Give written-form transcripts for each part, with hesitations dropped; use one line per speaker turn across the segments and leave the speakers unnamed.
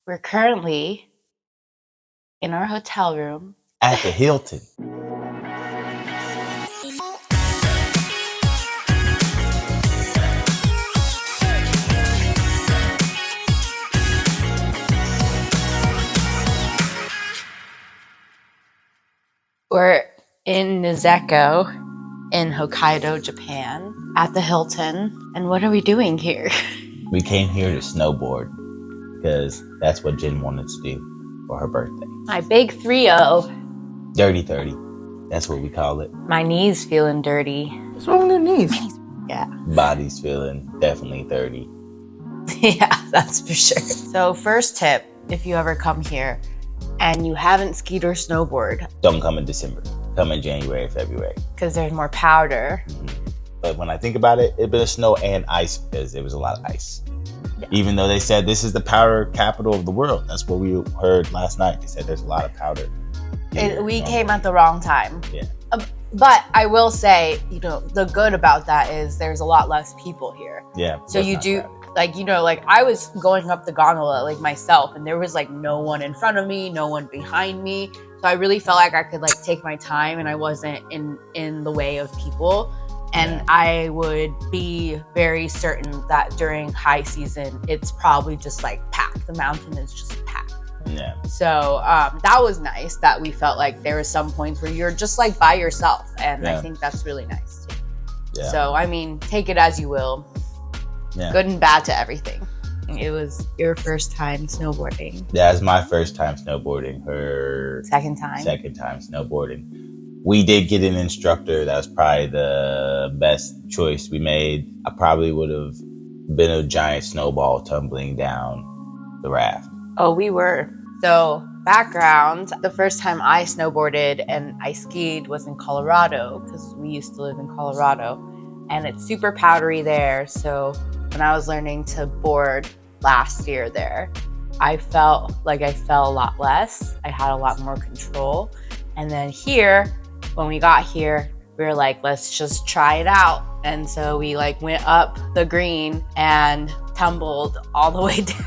We're currently in our hotel room
at the Hilton.
We're in Niseko in Hokkaido, Japan, at the Hilton. And what are we doing here?
We came here to snowboard because that's what Jen wanted to do for her birthday.
My big 3-0.
Dirty 30. That's what we call it.
My knees feeling dirty.
What's wrong with your knees?
Yeah.
Body's feeling definitely 30.
Yeah, that's for sure. So first tip, if you ever come here and you haven't skied or snowboard.
Don't come in December. Come in January, February.
Because there's more powder.
Mm-hmm. But when I think about it, it'd been snow and ice because there was a lot of ice. Yeah. Even though they said this is the powder capital of the world. That's what we heard last night. They said there's a lot of powder.
We came at the wrong time.
Yeah.
But I will say, the good about that is there's a lot less people here.
Yeah.
So you do, I was going up the gondola myself, and there was no one in front of me, no one behind me. So I really felt like I could take my time and I wasn't in the way of people. And yeah. I would be very certain that during high season, it's probably just packed. The mountain is just packed.
Yeah.
So that was nice that we felt like there were some points where you're just by yourself. And yeah. I think that's really nice too. Yeah. So, take it as you will. Yeah. Good and bad to everything. It was your first time snowboarding.
Yeah, it's my first time snowboarding. Her
second time
snowboarding. We did get an instructor. That was probably the best choice we made. I probably would have been a giant snowball tumbling down the raft.
Oh, we were. So, background, the first time I snowboarded and I skied was in Colorado because we used to live in Colorado. And it's super powdery there. So, when I was learning to board last year there, I felt like I fell a lot less. I had a lot more control. And then here, when we got here, we were like, let's just try it out. And so we went up the green and tumbled all the way down.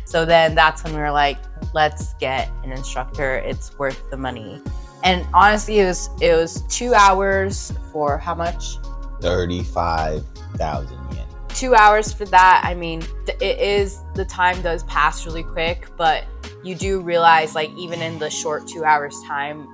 So then that's when we were like, let's get an instructor. It's worth the money. And honestly, it was 2 hours for how much?
35,000 yen.
2 hours for that. The time does pass really quick, but you do realize even in the short 2 hours time,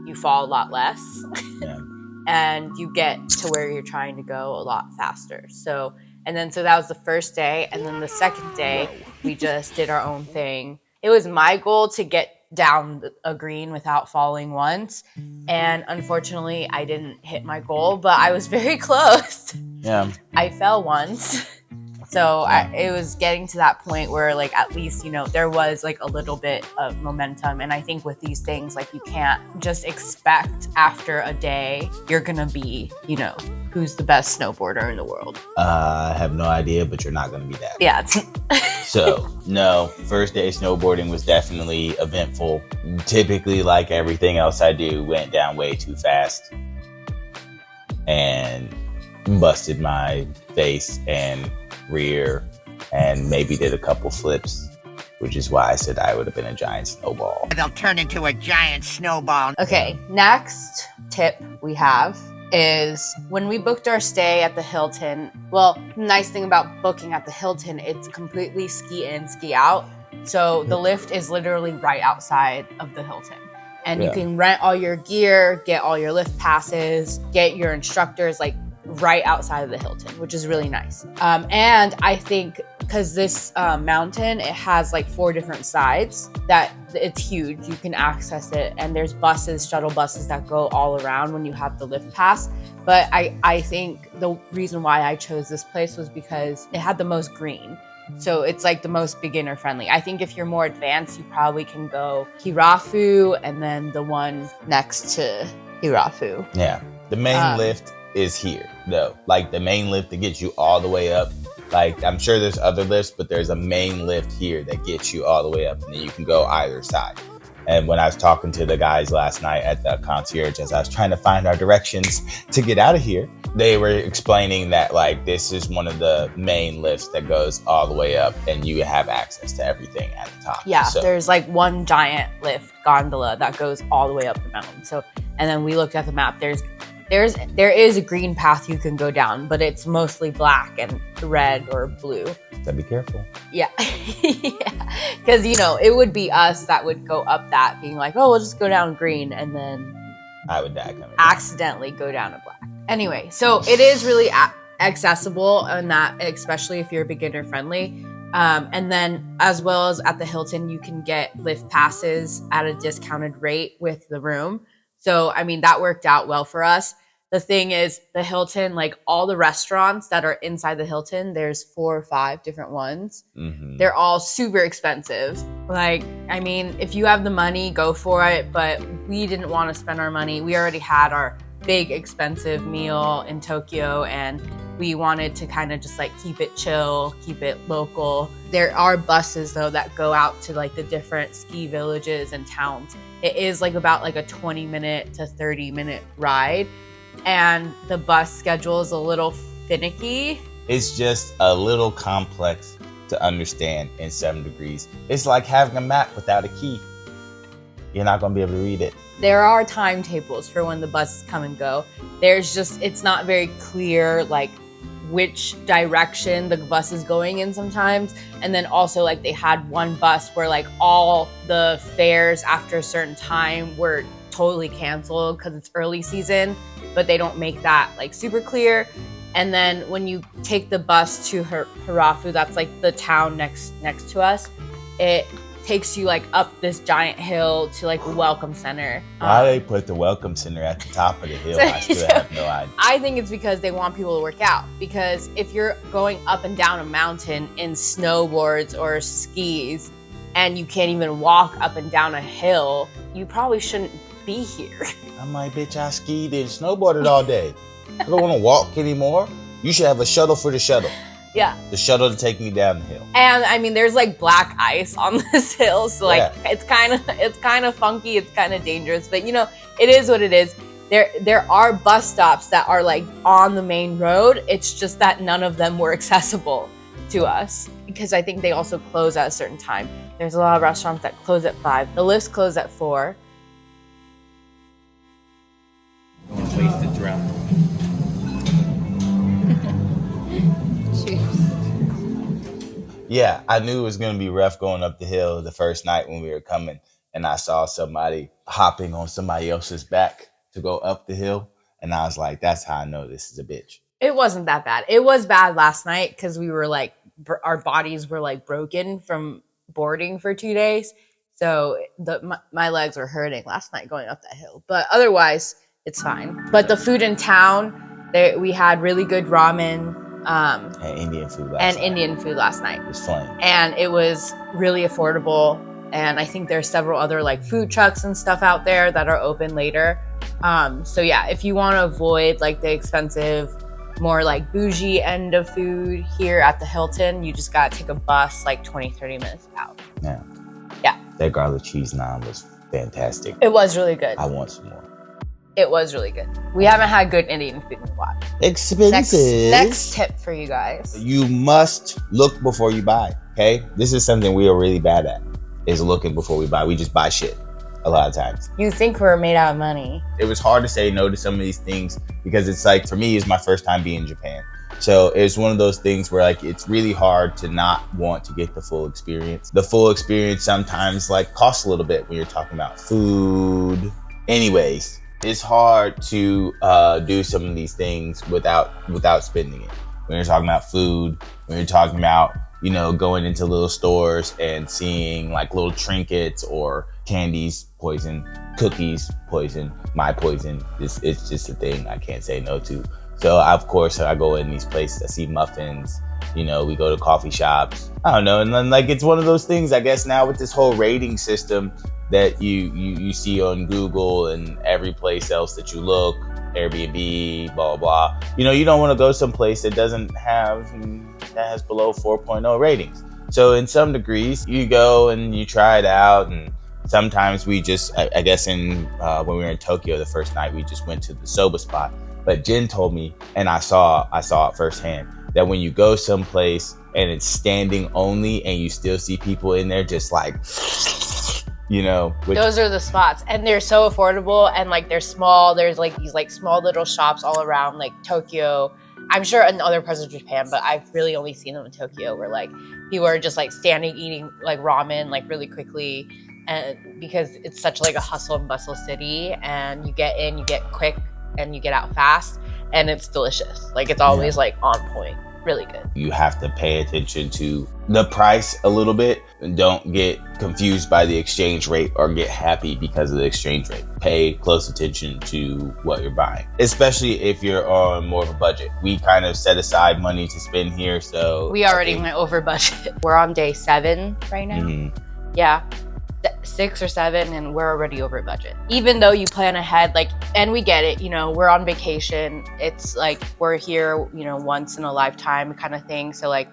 you fall a lot less.
Yeah.
And you get to where you're trying to go a lot faster. So that was the first day. And then the second day, we just did our own thing. It was my goal to get down a green without falling once. And unfortunately, I didn't hit my goal, but I was very close.
Yeah.
I fell once. So it was getting to that point where at least, there was a little bit of momentum. And I think with these things, you can't just expect after a day, you're going to be, who's the best snowboarder in the world.
I have no idea, but you're not going to be that.
Yeah.
So, no, first day snowboarding was definitely eventful. Typically, like everything else I do, went down way too fast and busted my face and rear and maybe did a couple flips, which is why I said I would have been a giant snowball.
They'll turn into a giant snowball.
Okay, next tip we have is when we booked our stay at the Hilton. Well, the nice thing about booking at the Hilton, it's completely ski in, ski out. So the lift is literally right outside of the Hilton. And you can rent all your gear, get all your lift passes, get your instructors right outside of the Hilton, which is really nice. And I think because this mountain, it has 4 different sides, that it's huge. You can access it, and there's shuttle buses that go all around when you have the lift pass. But I think the reason why I chose this place was because it had the most green. So it's the most beginner friendly. I think if you're more advanced, you probably can go Hirafu and then the one next to Hirafu.
Yeah, the main lift is here though. The main lift that gets you all the way up. I'm sure there's other lifts, but there's a main lift here that gets you all the way up, and then you can go either side. And when I was talking to the guys last night at the concierge, as I was trying to find our directions to get out of here, They were explaining that like this is one of the main lifts that goes all the way up, and you have access to everything at the top.
Yeah,
so,
there's like one giant lift gondola that goes all the way up the mountain. So, and then we looked at the map. There is a green path you can go down, but it's mostly black and red or blue.
so be careful.
Yeah, yeah, because it would be us that would go up that, being like, oh, we'll just go down green, and then
I would die coming.
Accidentally go down a black. Anyway, so it is really accessible, and that especially if you're beginner friendly. And then as well as at the Hilton, you can get lift passes at a discounted rate with the room. So, I mean, that worked out well for us. The thing is, the Hilton, like all the restaurants that are inside the Hilton, there's 4 or 5 different ones.
Mm-hmm.
They're all super expensive. Like, I mean, if you have the money, go for it. But we didn't want to spend our money. We already had our big expensive meal in Tokyo, and we wanted to kind of just like keep it chill, keep it local. There are buses though that go out to like the different ski villages and towns. It is like about like a 20-minute to 30-minute ride, and the bus schedule is a little finicky.
It's just a little complex to understand in 7 degrees. It's like having a map without a key. You're not going to be able to read it.
There are timetables for when the buses come and go. It's not very clear like which direction the bus is going in sometimes. And then also like they had one bus where like all the fares after a certain time were totally canceled because it's early season, but they don't make that like super clear. And then when you take the bus to Hirafu, that's like the town next to us, it takes you like up this giant hill to like a welcome center.
Why they put the welcome center at the top of the hill, I still have no idea.
I think it's because they want people to work out. Because if you're going up and down a mountain in snowboards or skis and you can't even walk up and down a hill, you probably shouldn't be here.
I'm like, bitch, I skied and snowboarded all day. I don't want to walk anymore. You should have a shuttle for the shuttle.
Yeah.
The shuttle to take me down the hill.
And I mean, there's like black ice on this hill, so like it's kind of funky, it's kind of dangerous, but it is what it is. There are bus stops that are like on the main road. It's just that none of them were accessible to us because I think they also close at a certain time. There's a lot of restaurants that close at 5. The lifts close at 4.
Place to drown.
Yeah, I knew it was going to be rough going up the hill the first night when we were coming, and I saw somebody hopping on somebody else's back to go up the hill, and I was like, that's how I know this is a bitch.
It wasn't that bad. It was bad last night because we were like, our bodies were like broken from boarding for 2 days, so my legs were hurting last night going up that hill, but otherwise, it's fine. But the food in town, we had really good ramen,
and Indian food last night. It was fun.
And it was really affordable. And I think there's several other like food trucks and stuff out there that are open later. So yeah, if you want to avoid like the expensive, more like bougie end of food here at the Hilton, you just got to take a bus like 20-30 minutes out.
Yeah.
Yeah.
That garlic cheese naan was fantastic.
It was really good.
I want some more.
It was really good. We haven't had good Indian food in a while.
Expensive.
Next tip for you guys.
You must look before you buy, okay? This is something we are really bad at, is looking before we buy. We just buy shit a lot of times.
You think we're made out of money.
It was hard to say no to some of these things because it's like, for me, it's my first time being in Japan. So it's one of those things where like, it's really hard to not want to get the full experience. The full experience sometimes like costs a little bit when you're talking about food. Anyways, it's hard to do some of these things without spending it. When you're talking about food, when you're talking about, going into little stores and seeing like little trinkets or candies, poison, cookies, poison, my poison. It's just a thing I can't say no to. So of course I go in these places, I see muffins, we go to coffee shops. I don't know. And then like, it's one of those things, I guess now with this whole rating system that you see on Google and every place else that you look, Airbnb, blah, blah, blah. You don't want to go someplace that has below 4.0 ratings. So in some degrees, you go and you try it out. And sometimes we just, I guess when we were in Tokyo the first night, we just went to the soba spot But Jen told me, and I saw it firsthand, that when you go someplace and it's standing only and you still see people in there just like, you know,
those are the spots, and they're so affordable, and like they're small. There's like these like small little shops all around like Tokyo. I'm sure in other parts of Japan, but I've really only seen them in Tokyo, where like people are just like standing eating like ramen like really quickly, and because it's such like a hustle and bustle city, and you get in, you get quick, and you get out fast, and it's delicious. Like it's always like on point. Really good.
You have to pay attention to the price a little bit, and don't get confused by the exchange rate or get happy because of the exchange rate. Pay close attention to what you're buying, especially if you're on more of a budget. We kind of set aside money to spend here, so
we already went over budget. We're on day 7 right now.
Mm-hmm.
Yeah. 6 or 7, and we're already over budget. Even though you plan ahead, like, and we get it, you know, we're on vacation. It's like we're here, you know, once in a lifetime kind of thing. So like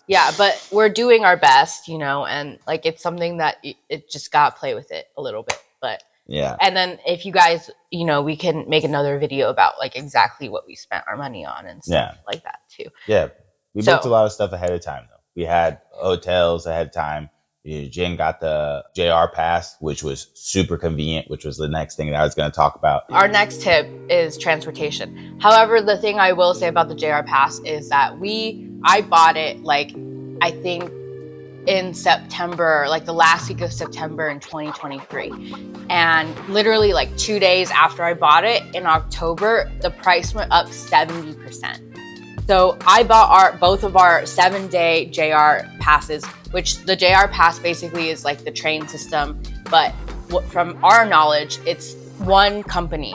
yeah, but we're doing our best, you know, and like it's something that it just got to play with it a little bit. But
yeah.
And then if you guys, you know, we can make another video about like exactly what we spent our money on and stuff like that too.
Yeah, we booked a lot of stuff ahead of time though. We had hotels ahead of time. Jen got the JR pass, which was super convenient, which was the next thing that I was going to talk about.
Our next tip is transportation. However, the thing I will say about the JR pass is that I bought it like, I think in September, like the last week of September in 2023. And literally like 2 days after I bought it in October, the price went up 70%. So I bought both of our 7-day JR passes, which the JR pass basically is like the train system, but from our knowledge, it's one company.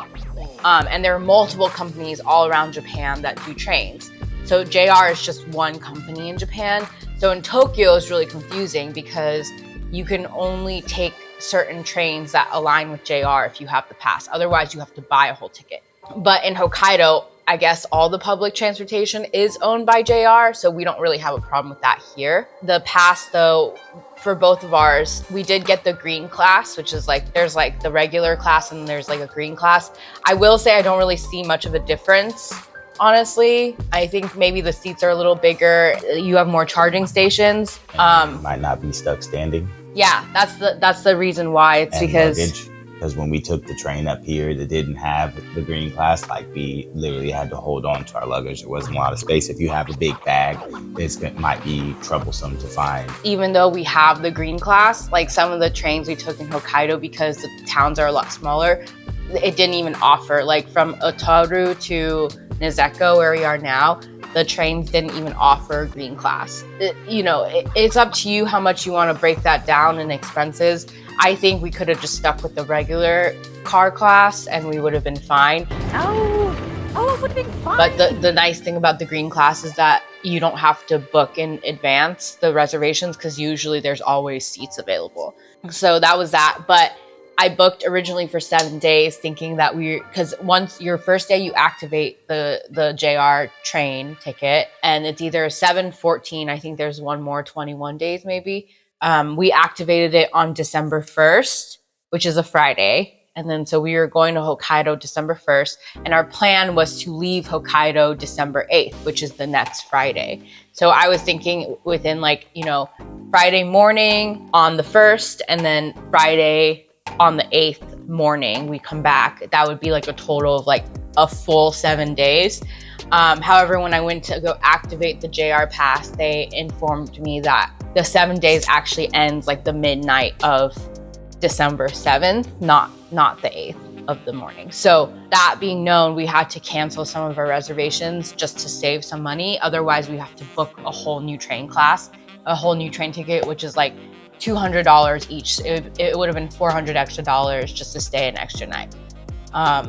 And there are multiple companies all around Japan that do trains. So JR is just one company in Japan. So in Tokyo, it's really confusing because you can only take certain trains that align with JR if you have the pass. Otherwise, you have to buy a whole ticket. But in Hokkaido, I guess all the public transportation is owned by JR, so we don't really have a problem with that here. The pass though, for both of ours, we did get the green class, which is like, there's like the regular class and there's like a green class. I will say I don't really see much of a difference, honestly. I think maybe the seats are a little bigger. You have more charging stations.
Might not be stuck standing.
Yeah, that's the reason why. It's
and
because
luggage. Because when we took the train up here that didn't have the green class, like we literally had to hold on to our luggage. There wasn't a lot of space. If you have a big bag, it might be troublesome to find. Even
though we have the green class, like some of the trains we took in Hokkaido, because the towns are a lot smaller, it didn't even offer. Like from Otaru to Niseko, where we are now, the trains didn't even offer green class. It's up to you how much you want to break that down in expenses. I think we could have just stuck with the regular car class and we would have been fine.
Oh, it would have been fine.
But the nice thing about the green class is that you don't have to book in advance the reservations, because usually there's always seats available. So that was that. But I booked originally for 7 days thinking that because once your first day you activate the JR train ticket, and it's either 7, 14, I think there's one more, 21 days maybe. We activated it on December 1st, which is a Friday. And then so we were going to Hokkaido December 1st, and our plan was to leave Hokkaido December 8th, which is the next Friday. So I was thinking within Friday morning on the 1st, and then Friday on the 8th morning, we come back. That would be like a total of like a full 7 days. However, when I went to go activate the JR pass, they informed me that the 7 days actually ends like the midnight of December 7th, not the 8th of the morning. So that being known, we had to cancel some of our reservations just to save some money. Otherwise, we have to book a whole new train class, a whole new train ticket, which is like $200 each. It would have been $400 extra just to stay an extra night.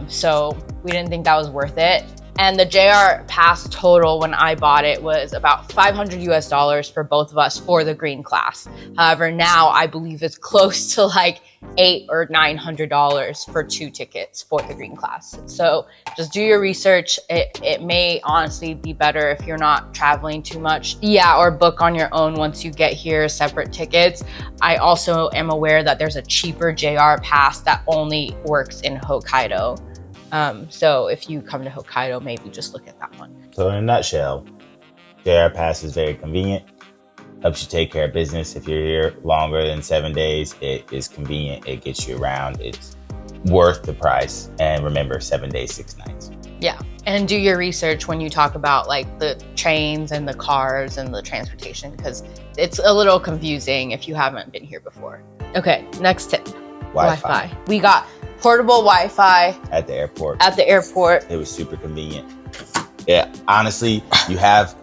So we didn't think that was worth it. And the JR pass total when I bought it was about $500 for both of us for the green class. However, now I believe it's close to like $800 or $900 for 2 tickets for the green class. So just do your research. It may honestly be better if you're not traveling too much. Yeah, or book on your own once you get here, separate tickets. I also am aware that there's a cheaper JR pass that only works in Hokkaido. So if you come to Hokkaido, maybe just look at that one.
So in a nutshell, JR Pass is very convenient. Helps you take care of business. If you're here longer than 7 days, it is convenient. It gets you around. It's worth the price. And remember, 7 days, 6 nights.
Yeah, and do your research when you talk about like the trains and the cars and the transportation, because it's a little confusing if you haven't been here before. Okay, next tip.
Wi-Fi.
We got portable Wi-Fi
At the airport.
at the airport.
It was super convenient. Yeah, honestly, you have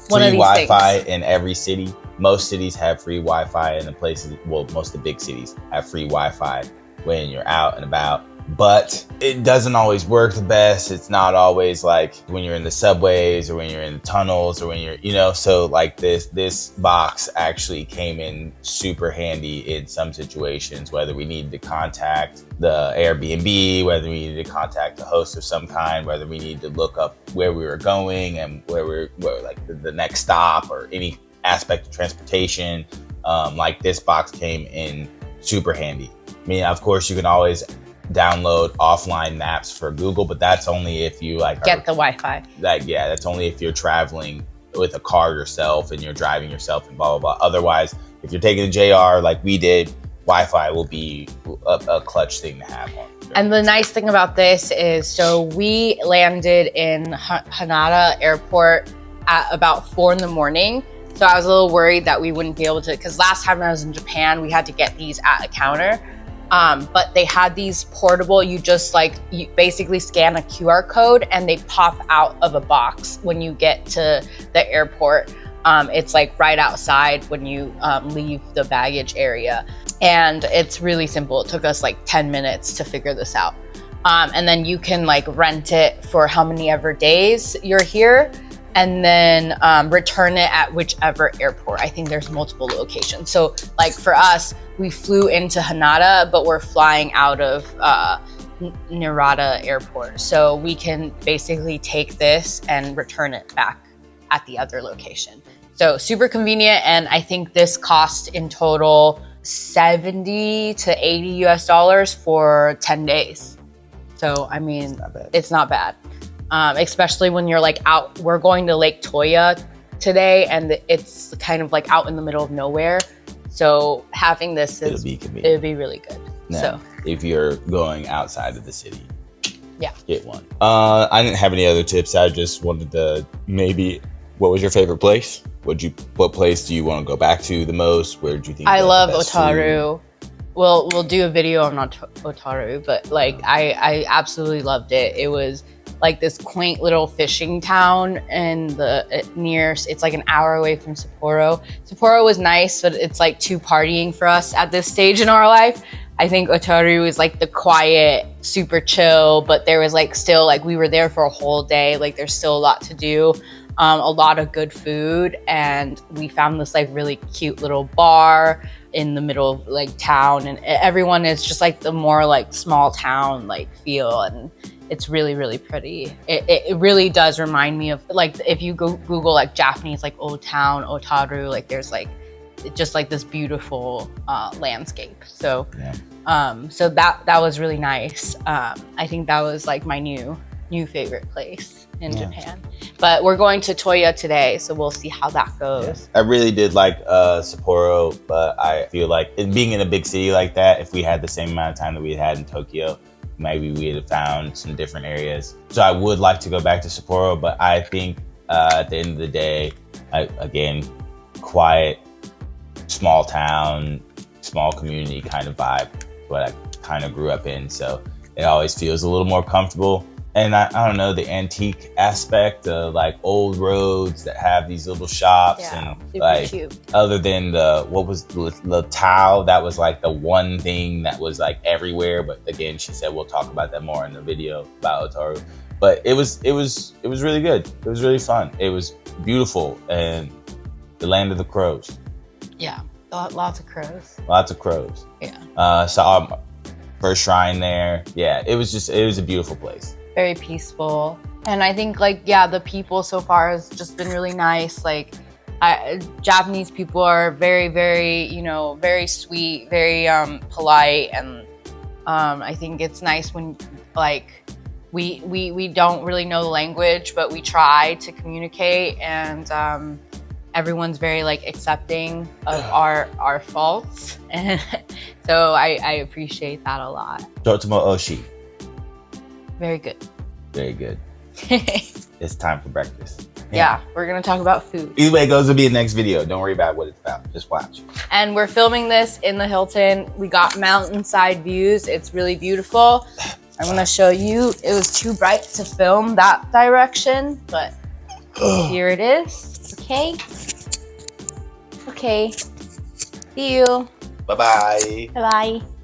One
free
of these
Wi-Fi
things.
in every city. Most cities have free Wi-Fi, and the places, well, most of the big cities have free Wi-Fi when you're out and about. But it doesn't always work the best. It's not always like when you're in the subways or when you're in the tunnels or when you're, you know, so like this box actually came in super handy in some situations, whether we needed to contact the Airbnb, whether we needed to contact a host of some kind, whether we needed to look up where we were going and where like the next stop or any aspect of transportation. Like this box came in super handy. I mean, of course, you can always download offline maps for Google, but that's only if you like
Get the Wi-Fi.
that's only if you're traveling with a car yourself and you're driving yourself and blah blah blah. Otherwise, if you're taking a JR like we did, Wi-Fi will be a clutch thing to have on.
And the nice thing about this is, so we landed in Hanada Airport at about 4 in the morning. So I was a little worried that we wouldn't be able to, because last time I was in Japan, we had to get these at a counter. But they had these portable, you basically scan a QR code and they pop out of a box when you get to the airport. It's like right outside when you leave the baggage area. And it's really simple. It took us like 10 minutes to figure this out. And then you can like rent it for how many ever days you're here, and then return it at whichever airport. I think there's multiple locations. So like for us, we flew into Hanada, but we're flying out of Narita Airport. So we can basically take this and return it back at the other location. So super convenient. And I think this cost in total 70 to 80 US dollars for 10 days. So, I mean, it's not bad. Especially when you're like out, we're going to Lake Toya today and it's kind of like out in the middle of nowhere. So having this
It'll be convenient.
It'll be really good.
Now,
So
if you're going outside of the city,
yeah,
get one. I didn't have any other tips. I just wanted to maybe, what was your favorite place? What place do you want to go back to the most? Where do you think?
I love
the best
Otaru. We'll do a video on Otaru, but like I absolutely loved it. It was like this quaint little fishing town and it's like an hour away from Sapporo. Sapporo was nice, but it's like too partying for us at this stage in our life. I think Otaru is like the quiet, super chill, but there was like still like we were there for a whole day. Like there's still a lot to do, a lot of good food. And we found this like really cute little bar in the middle of like town, and everyone is just like the more like small town like feel, and it's really, really pretty. It really does remind me of like, if you go Google like Japanese, like Old Town, Otaru, like there's like, just like this beautiful landscape. So,
Yeah.
So that was really nice. I think that was like my new favorite place in Japan. But we're going to Toya today, so we'll see how that goes.
I really did like Sapporo, but I feel like being in a big city like that, if we had the same amount of time that we had in Tokyo, maybe we would have found some different areas. So I would like to go back to Sapporo, but I think at the end of the day, again, quiet, small town, small community kind of vibe, what I kind of grew up in. So it always feels a little more comfortable. And I don't know, the antique aspect of like old roads that have these little shops, and
super
like
cute.
other than what was the Tao, that was like the one thing that was like everywhere. But again, she said we'll talk about that more in the video about Otaru. But it was really good. It was really fun. It was beautiful, and the land of the crows.
Yeah, lots of crows.
Lots of crows.
Yeah.
Saw my first shrine there. Yeah, it was a beautiful place.
Very peaceful. And I think like, yeah, the people so far has just been really nice. Like Japanese people are very, very, very sweet, very polite. And I think it's nice when like we don't really know the language, but we try to communicate, and everyone's very like accepting of our faults, and so I appreciate that a lot.
Totomo oshi.
Very good.
Very good. It's time for breakfast.
Yeah, we're gonna talk about food.
Either way, it goes to be the next video. Don't worry about what it's about. Just watch.
And we're filming this in the Hilton. We got mountainside views. It's really beautiful. I'm gonna show you. It was too bright to film that direction, but here it is. Okay. Okay. See you.
Bye-bye.
Bye-bye.